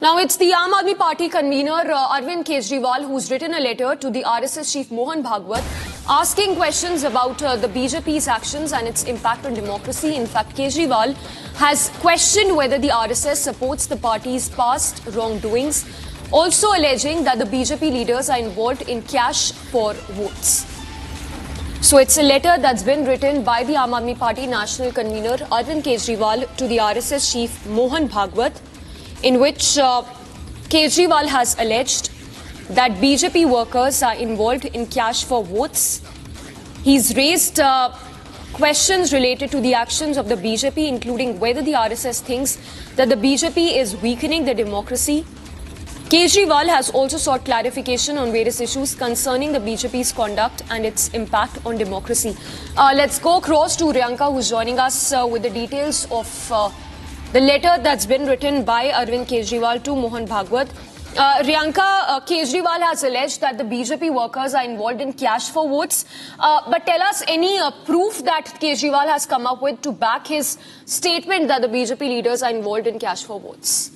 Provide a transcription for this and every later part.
Now, it's the Aam Aadmi Party convener Arvind Kejriwal who's written a letter to the RSS chief Mohan Bhagwat asking questions about the BJP's actions and its impact on democracy. In fact, Kejriwal has questioned whether the RSS supports the party's past wrongdoings, also alleging that the BJP leaders are involved in cash for votes. So it's a letter that's been written by the Aam Aadmi Party national convener Arvind Kejriwal to the RSS chief Mohan Bhagwat, in which Kejriwal has alleged that BJP workers are involved in cash for votes. He's raised questions related to the actions of the BJP, including whether the RSS thinks that the BJP is weakening the democracy. Kejriwal has also sought clarification on various issues concerning the BJP's conduct and its impact on democracy. Let's go across to Riyanka, who's joining us with the details of the letter that's been written by Arvind Kejriwal to Mohan Bhagwat. Riyanka, Kejriwal has alleged that the BJP workers are involved in cash for votes. But tell us any proof that Kejriwal has come up with to back his statement that the BJP leaders are involved in cash for votes.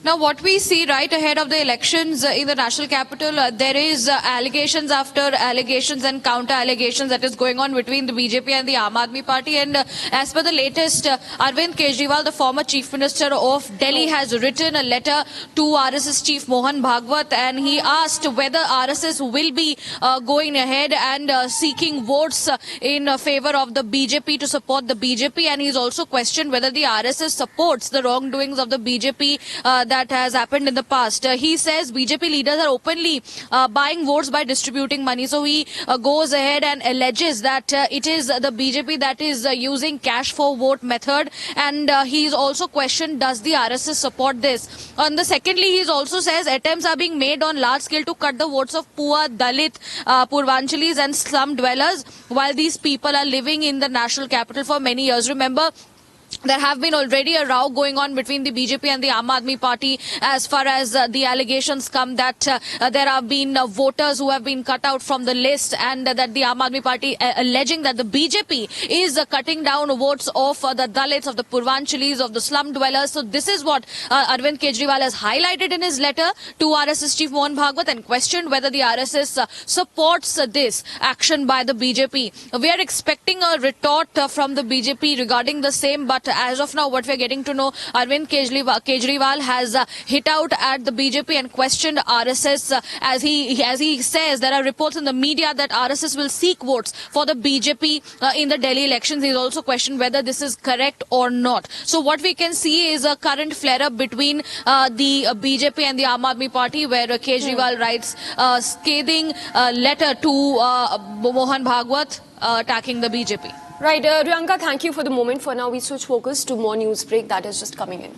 Now, what we see right ahead of the elections in the national capital, there is allegations after allegations and counter-allegations that is going on between the BJP and the Aam Aadmi Party. And as per the latest, Arvind Kejriwal, the former Chief Minister of Delhi, has written a letter to RSS Chief Mohan Bhagwat, and he asked whether RSS will be going ahead and seeking votes in favor of the BJP to support the BJP. And he's also questioned whether the RSS supports the wrongdoings of the BJP that has happened in the past. He says BJP leaders are openly buying votes by distributing money. So he goes ahead and alleges that it is the BJP that is using cash for vote method. And he's also questioned, does the RSS support this? And secondly, he also says attempts are being made on large scale to cut the votes of poor Dalit, Purvanchalis and slum dwellers, while these people are living in the national capital for many years. Remember, there have been already a row going on between the BJP and the Aam Aadmi Party as far as the allegations come that there have been voters who have been cut out from the list, and that the Aam Aadmi Party alleging that the BJP is cutting down votes of the Dalits, of the Purvanchalis, of the slum dwellers. So this is what Arvind Kejriwal has highlighted in his letter to RSS Chief Mohan Bhagwat and questioned whether the RSS supports this action by the BJP. We are expecting a retort from the BJP regarding the same, but as of now, what we're getting to know, Arvind Kejriwal has hit out at the BJP and questioned RSS. As he says, there are reports in the media that RSS will seek votes for the BJP in the Delhi elections. He's also questioned whether this is correct or not. So what we can see is a current flare-up between the BJP and the Aam Aadmi Party, where Kejriwal writes a scathing letter to Mohan Bhagwat attacking the BJP. Right, Riyanka, thank you for the moment. For now, we switch focus to more news break that is just coming in.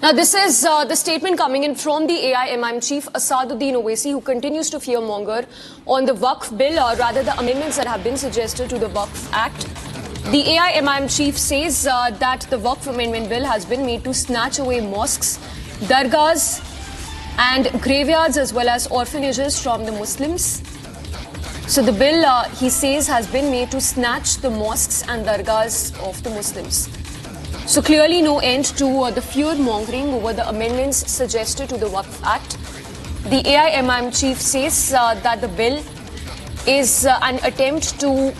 Now, this is the statement coming in from the AIMIM chief Asaduddin Owaisi, who continues to fearmonger on the Waqf bill, or rather the amendments that have been suggested to the Waqf Act. The AIMIM chief says that the Waqf amendment bill has been made to snatch away mosques, dargahs and graveyards as well as orphanages from the Muslims. So the bill, he says, has been made to snatch the mosques and dargahs of the Muslims. So clearly no end to the fear-mongering over the amendments suggested to the Waqf Act. The AIMIM chief says that the bill is an attempt to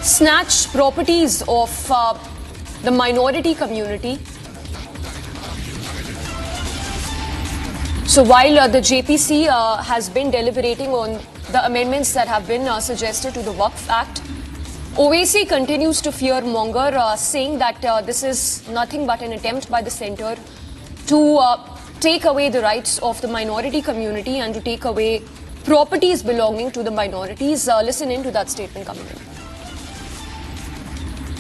snatch properties of the minority community. So while the JPC has been deliberating on the amendments that have been suggested to the Waqf Act, Owaisi continues to fearmonger, saying that this is nothing but an attempt by the centre to take away the rights of the minority community and to take away properties belonging to the minorities. Listen in to that statement coming in.